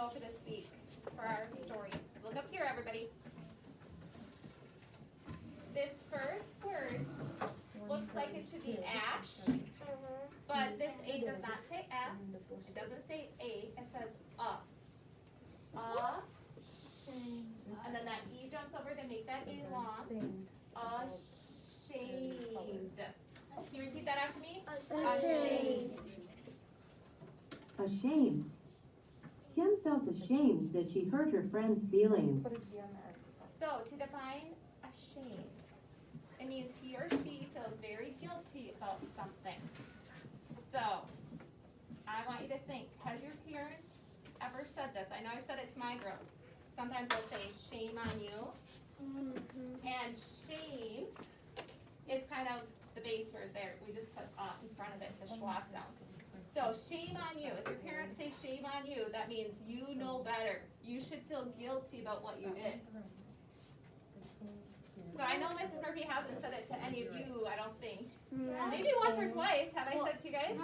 go for this week for our story. So look up here, everybody. This first word looks like it should be ash, but this A does not say F. It doesn't say A. It says and then that E jumps over to make that A long. Ashamed. Can you repeat that after me? Ashamed. Ashamed. Kim felt ashamed that she hurt her friend's feelings. So to define ashamed, it means he or she feels very guilty about something. So I want you to think, has your parents ever said this? I know I said it to my girls. Sometimes they'll say shame on you. And shame is kind of the base word there. We just put in front of it, the schwa sound. So shame on you. If your parents say shame on you, that means you know better. You should feel guilty about what you did. So I know Mrs. Murphy hasn't said it to any of you, I don't think. Maybe once or twice. Have I said it to you guys?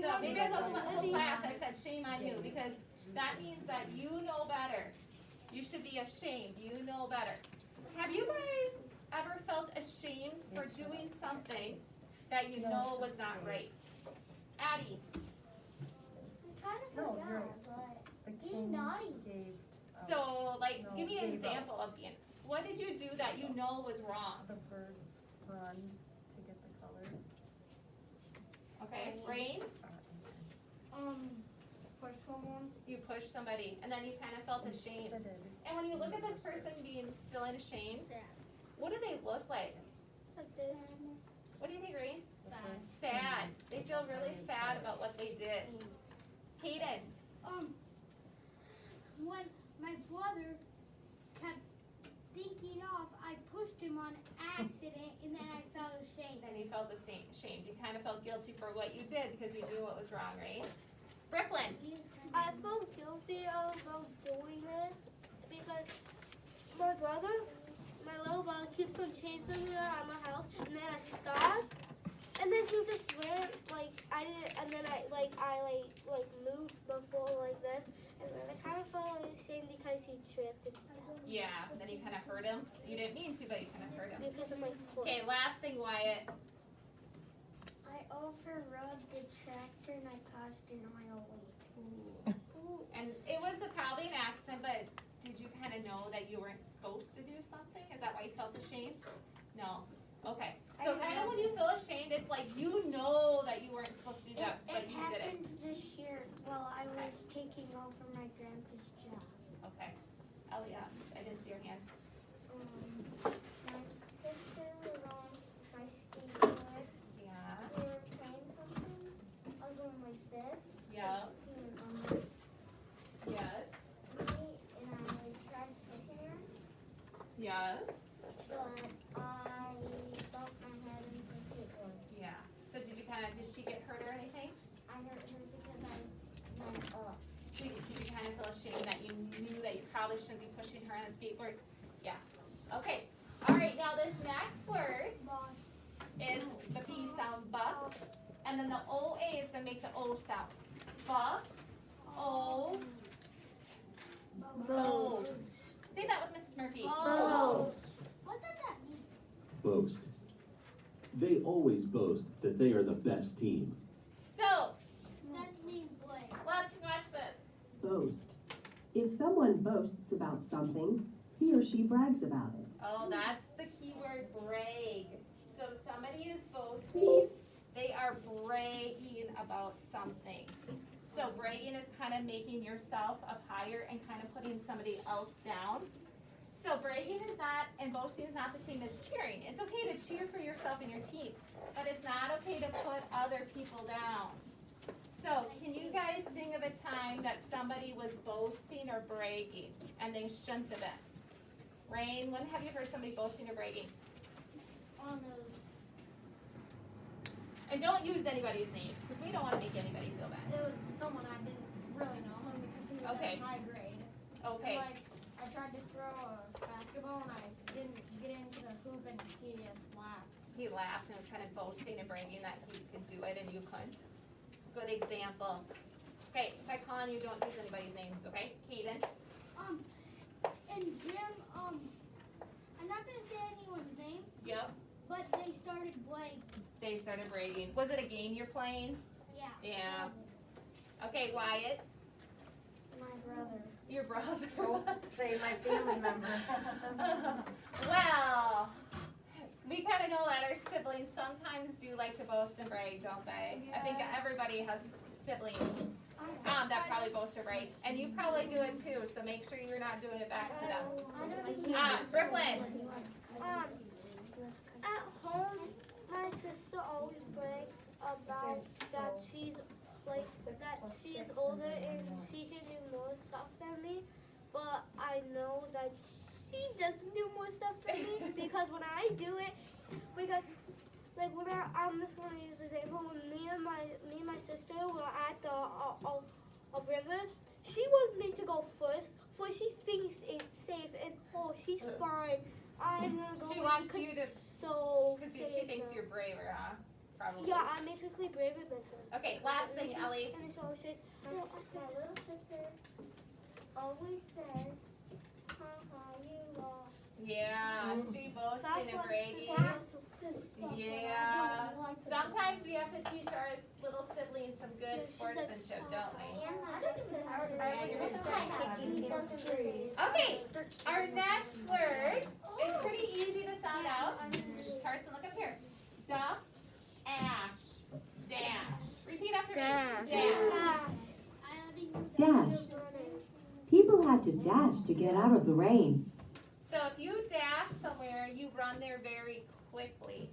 So maybe as a whole class I've said shame on you, because that means that you know better. You should be ashamed. You know better. Have you guys ever felt ashamed for doing something that you know was not right? Addie. I kind of forgot, but being naughty. So, like, give me an example of being. What did you do that you know was wrong? The birds run to get the colors. Okay, Rain? Push someone. You pushed somebody, and then you kind of felt ashamed. And when you look at this person feeling ashamed, what do they look like? Like this. What do you think, Rain? Sad. They feel really sad about what they did. Hayden? When my brother kept thinking off, I pushed him on accident, and then I felt ashamed. Then you felt ashamed. You kind of felt guilty for what you did because you knew what was wrong, right? Brooklyn? I felt guilty about doing this because my little brother keeps on chasing me around my house, and then I stopped, and then he just ran I didn't, and then I moved before like this, and then I kind of felt ashamed because he tripped. Yeah, and then you kind of hurt him. You didn't mean to, but you kind of hurt him. Because of my foot. Okay, last thing, Wyatt. I overrode the tractor and I caused an oil leak. Ooh. And it was probably an accident, but did you kind of know that you weren't supposed to do something? Is that why you felt ashamed? No. Okay. So kind of when you feel ashamed, it's like you know that you weren't supposed to do that, but you did it. It happened this year while I was taking over my grandpa's job. Okay. Elia, I didn't see your hand. My sister was on my skateboard. Yeah. We were playing something. I was going like this. Yeah. She was on me, Yes. and I tried pushing her, Yes. but I bumped my head into the skateboard. Yeah. So did she get hurt or anything? I hurt her because I went up. Did you kind of feel ashamed that you knew that you probably shouldn't be pushing her on a skateboard? Yeah. Okay. All right. Now this next word is the B sound, buck, and then the OA is going to make the O sound. Buck, O, boast. Say that with Mrs. Murphy. Boast. What does that mean? Boast. They always boast that they are the best team. So That means what? let's watch this. Boast. If someone boasts about something, he or she brags about it. Oh, that's the key word, brag. So if somebody is boasting, they are bragging about something. So bragging is kind of making yourself up higher and kind of putting somebody else down. So bragging is not, and boasting is not the same as cheering. It's okay to cheer for yourself and your team, but it's not okay to put other people down. So can you guys think of a time that somebody was boasting or bragging and they shouldn't have been? Rain, when have you heard somebody boasting or bragging? And don't use anybody's names, because we don't want to make anybody feel bad. It was someone I didn't really know him because he was Okay. in high grade. Okay. And, I tried to throw a basketball and I didn't get into the hoop and he just laughed. He laughed and was kind of boasting and bragging that he could do it and you couldn't. Good example. Okay, if I call on you, don't use anybody's names, okay? Kaden? In gym, I'm not gonna say anyone's name, Yep. but they started playing. They started bragging. Was it a game you're playing? Yeah. Yeah. Okay, Wyatt. My brother. Your brother. Say my family member. Well, we kind of know that our siblings sometimes do like to boast and brag, don't they? I think everybody has siblings that probably boast or brag, and you probably do it too. So make sure you're not doing it back to them. Brooklyn. At home, my sister always brags about that she's older and she can do more stuff than me. But I know that she doesn't do more stuff than me because when I do it, because like when I'm just gonna use an example. When me and my sister were at the river, she wants me to go first, for she thinks it's safe and she's fine. I'm gonna go. She wants you to, so because she thinks you're braver, huh? Probably. Yeah, I'm basically braver than her. Okay, last thing, Ellie. And then she always says, My little sister always says, haha, you lost. Yeah, she boasting that's and what bragging. sisters The stuff Yeah. that I don't like. Sometimes we have to teach our little siblings some good Yeah, she's like, sportsmanship, don't we? And I don't even Okay, our next word is pretty easy to sound out. Carson, look up here. Dash. Repeat after me. Dash. People had to dash to get out of the rain. So if you dash somewhere, you run there very quickly.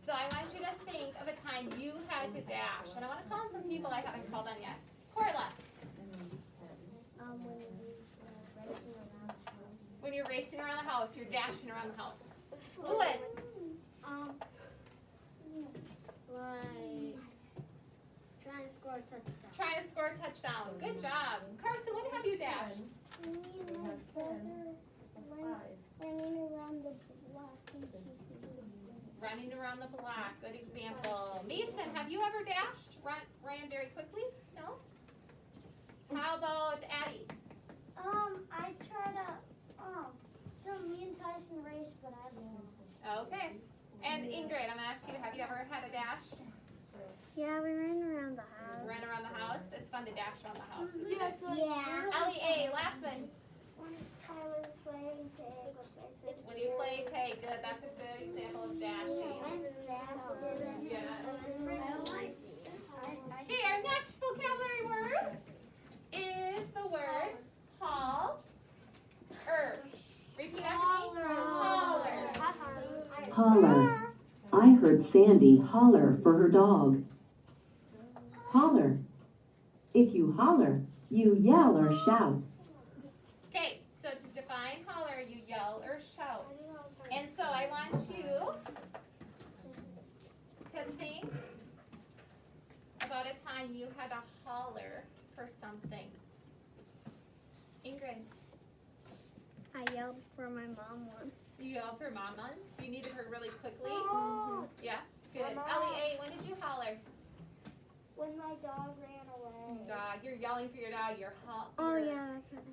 So I want you to think of a time you had to dash. And I want to call on some people I haven't called on yet. Corla, when you're racing around the house, you're dashing around the house. Louis, Like trying to score a touchdown. trying to score a touchdown. Good job. Carson, when have you dashed? Me and my brother running around the block. Running around the block. Good example. Mason, have you ever dashed? Ran very quickly? No? How about Addie? I try to, so me and Tyson raced, but I lost. Okay. And Ingrid, I'm asking you, have you ever had a dash? Yeah, we ran around the house. Ran around the house? It's fun to dash around the house. Isn't Yeah, it? so Yeah. Ellie A, last one. When I was playing tag with my sister. When you play tag, good. That's a good example of dashing. Yeah. Okay, our next vocabulary word is the word holler. Repeat after me. Holler. Holler. I heard Sandy holler for her dog. Holler. If you holler, you yell or shout. Okay, so to define holler, you yell or shout. And so I want you to think about a time you had to holler for something. Ingrid, I yelled for my mom once. you yelled for mom once? You needed her really quickly? Yeah, good. Mama. Ellie A, when did you holler? When my dog ran away. Dog, you're yelling for your dog. You're Oh yeah, that's what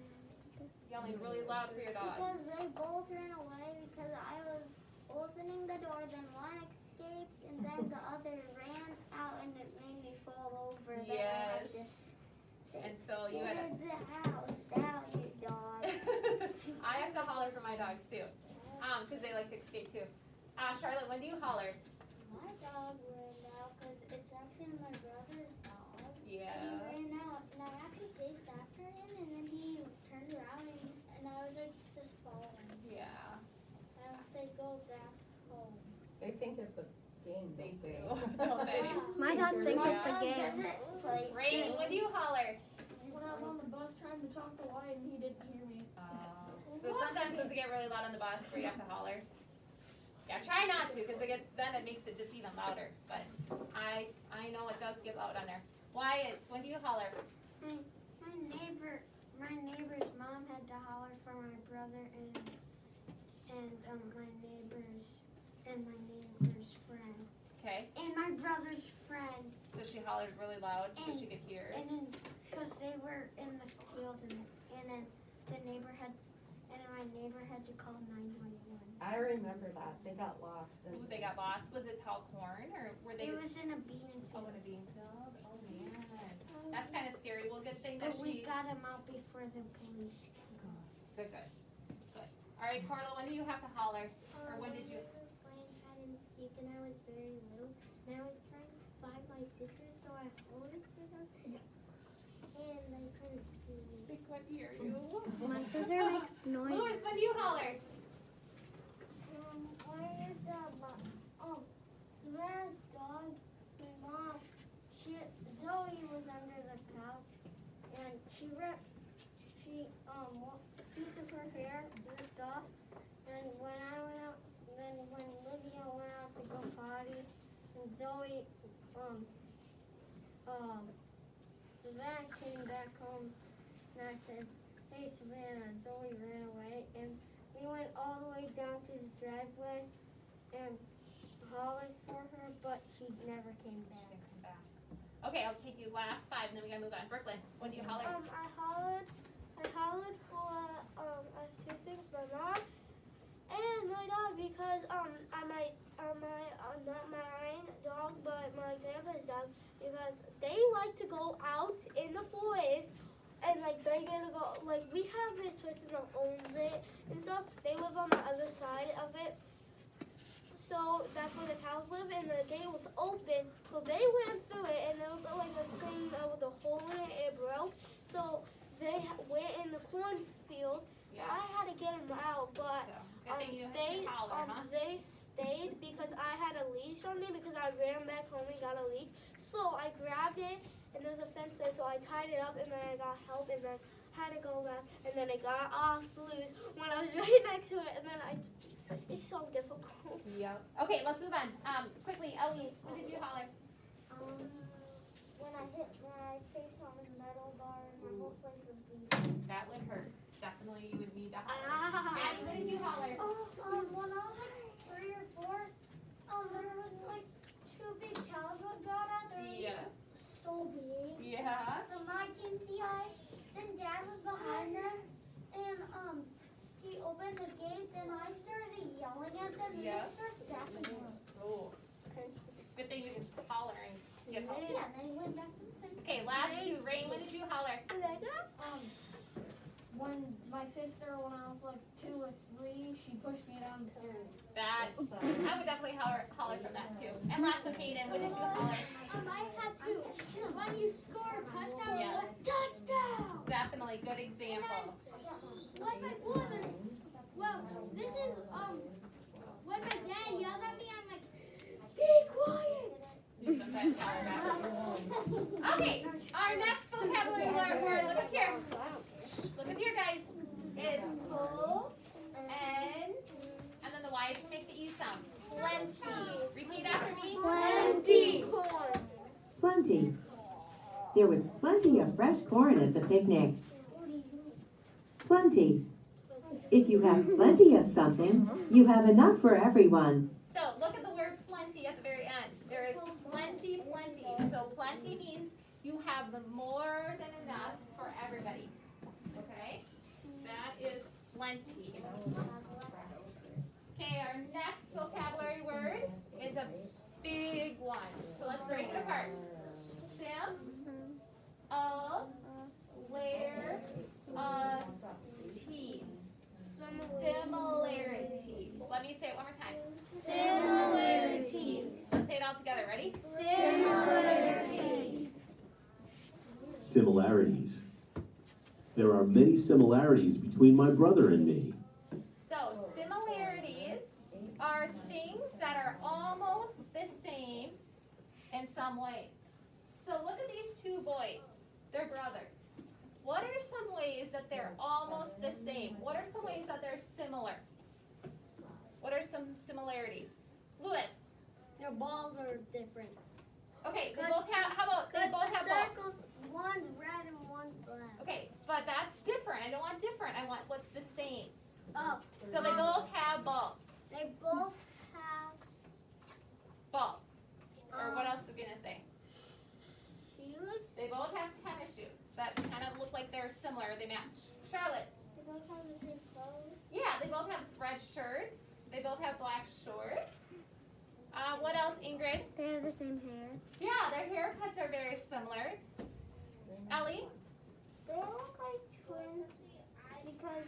yelling really loud for your dog. Because they both ran away because I was opening the door, then one escaped, and then the other ran out, and it made me fall over. Then I had Yes. to And so you had get the house down, you dog. I have to holler for my dogs too, because they like to escape too. Charlotte, when do you holler? My dog ran out because it's actually my brother's dog. Yeah. And he ran out, and I actually chased after him, and then he turned around, and I was like just falling. Yeah. I was like, go back home. They think it's a game. They do, don't they? don't they? My dog thinks thinks it's it's a game. Rain, when do you holler? When I was on the bus trying to talk to Wyatt and he didn't hear me. So sometimes when it get really loud on the bus where you have to holler. Yeah, try not to, because then it makes it just even louder. But I know it does get loud on there. Wyatt, when do you holler? My neighbor's mom had to holler for my brother and my neighbor's friend. Okay, and my brother's friend. so she hollered really loud so she could hear. And then, because they were in the field, and then my neighbor had to call 911. I remember that. They got lost. Ooh, they got lost. Was it tall corn or were they? It was in a bean Oh, field. in a bean field? Oh man. That's kind of scary. Well, good thing that But we she. got him out before the police came. Good, good. Good. All right, Carla, when do you have to holler? Or when did you? We were playing hide and seek, and I was very little, and I was trying to find my sister, so I hollered for them, and they couldn't see me. They couldn't hear you. My sister makes noises. Louis, when do you holler? Where's the Savannah's dog, my mom, Zoe was under the couch, and she ripped, piece of her hair ripped off, and when I went out, then when Lydia went out to go potty, and Zoe, Savannah came back home, and I said, hey Savannah, Zoe ran away, and we went all the way down to the driveway and hollered for her, but she never came back. Okay, I'll take you last 5 and then we gotta move on. Brooklyn, when do you holler? I hollered for I have 2 things, my mom and my dog, because not my dog but my grandpa's dog, because they like to go out in the forest and like they get to go, like we have this person that owns it and stuff. They live on the other side of it. So that's where the cows live, and the gate was open, so they went through it, and there was like a thing with a hole in it, it broke. So they went in the cornfield. Yeah. I had to get them out, but So, good thing you they holler, huh? they stayed because I had a leash on me because I ran back home and got a leash. So I grabbed it, and there was a fence there, so I tied it up, and then I got help, and then had to go back, and then it got off loose when I was right next to it, and then it's so difficult. Yep. Okay, let's move on. Quickly, Ellie, when did you holler? When I faced on a metal bar and my whole place was bleeding. That would hurt. Definitely you would need to holler. Maddie, when did you holler? When I was like 3 or 4, there was like 2 big cows that got out. They were Yes. so big. Yeah. I can see eyes. Then Dad was behind them, and he opened the gates, and I started yelling at them, and Yeah. they started backing up. Oh. Good thing you can holler and get help. Yeah, and then he went back to the fence. Okay, last 2. Rain, when did you holler? When my sister, when I was like 2 or 3, she pushed me down the stairs. That, I would definitely holler from that too. And last of Hayden, when did you holler? I had to. When you score a touchdown, Yes. touchdown! Definitely, good example. When my brother, this is, when my dad yells at me, I'm like, be quiet! You sometimes holler back. Okay, our next vocabulary word, look up here. Look up here, guys. Is pull and then the Y's make the E sound. Plenty. Repeat after me. Plenty. Plenty. There was plenty of fresh corn at the picnic. Plenty. If you have plenty of something, you have enough for everyone. So look at the word plenty at the very end. There is plenty, plenty. So plenty means you have more than enough for everybody. Okay? That is plenty. Okay, our next vocabulary word is a big one. So let's break it apart. Similarities. Let me say it one more time. Similarities. Let's say it all together. Ready? Similarities. Similarities. There are many similarities between my brother and me. So, similarities are things that are almost the same in some ways. So, look at these 2 boys. They're brothers. What are some ways that they're almost the same? What are some ways that they're similar? What are some similarities? Lewis. Their balls are different. Okay, they both have, how about they both have balls? One's red and one's black. Okay, but that's different. I don't want different. I want what's the same. Oh. So they both have balls. They both have Balls. they match? Charlotte? They both have the same clothes. Yeah, they both have red shirts. They both have black shorts. What else, Ingrid? They have the same hair. Yeah, their haircuts are very similar. Ellie? They look like twins because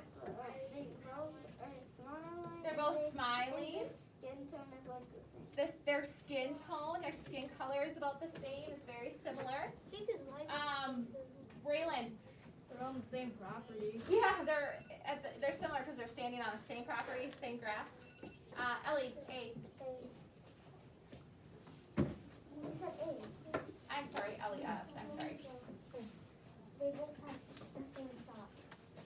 they both are smiling. They're both smiling. Their skin tone is like the same. Their skin tone, their skin color is about the same. It's very similar. Casey's life. Raylan? They're on the same property. Yeah, they're similar because they're standing on the same property, same grass. Ellie, hey. You said eight. I'm sorry, Ellie asked. I'm sorry. They both have the same socks.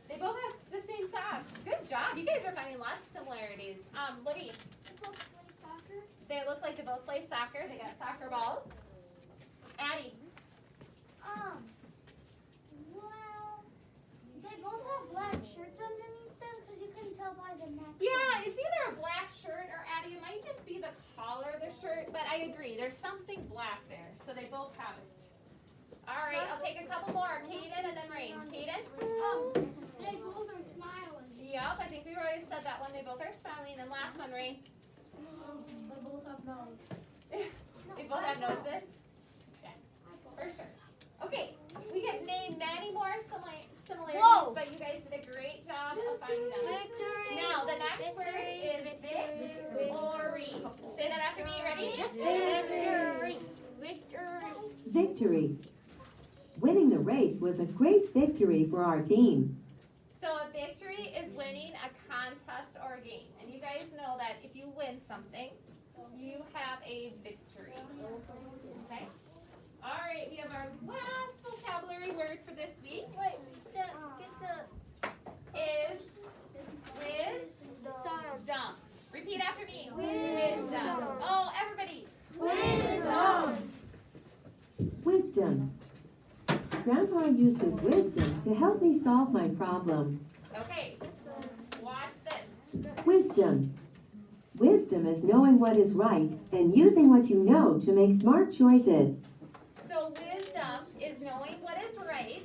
They both have the same socks. Good job. You guys are finding lots of similarities. Libby, They both play soccer. they look like they both play soccer. They got soccer balls. Addie, Well, they both have black shirts underneath them because you can tell by the neck. yeah, it's either a black shirt or Addie, it might just be the collar of the shirt, but I agree. There's something black there, so they both have it. All right, I'll take a couple more. Caden and then Rain. Caden? They both are smiling. Yep, I think we already said that one. They both are smiling. And last one, Rain. They both have nose. They both have noses? Yeah, for sure. Okay, we could name many more similarities, Whoa. but you guys did a great job of finding them. Victory. Now, the next word is victory. Say that after me. Ready? Victory. Victory. Victory. Winning the race was a great victory for our team. So a victory is winning a contest or a game. And you guys know that if you win something, you have a victory. Okay? All right, we have our last vocabulary word for this week. Wait, Is wisdom. Repeat after me. Wisdom. Oh, everybody. Wisdom. Wisdom. Grandpa used his wisdom to help me solve my problem. Okay, watch this. Wisdom. Wisdom is knowing what is right and using what you know to make smart choices. So wisdom is knowing what is right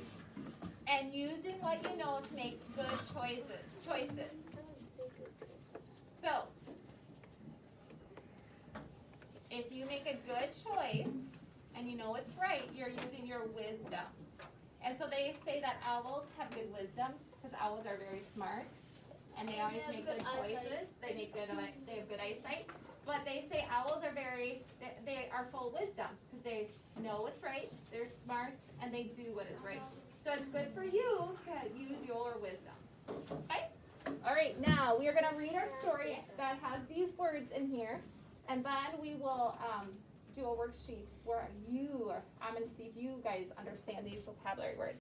and using what you know to make good choices. So, if you make a good choice and you know it's right, you're using your wisdom. And so they say that owls have good wisdom because owls are very smart and they always make good choices. They have good eyesight. But they say owls are they are full of wisdom because they know what's right, they're smart, and they do what is right. So it's good for you to use your wisdom. Okay? All right, now we are going to read our story that has these words in here, and then we will do a worksheet where I'm going to see if you guys understand these vocabulary words.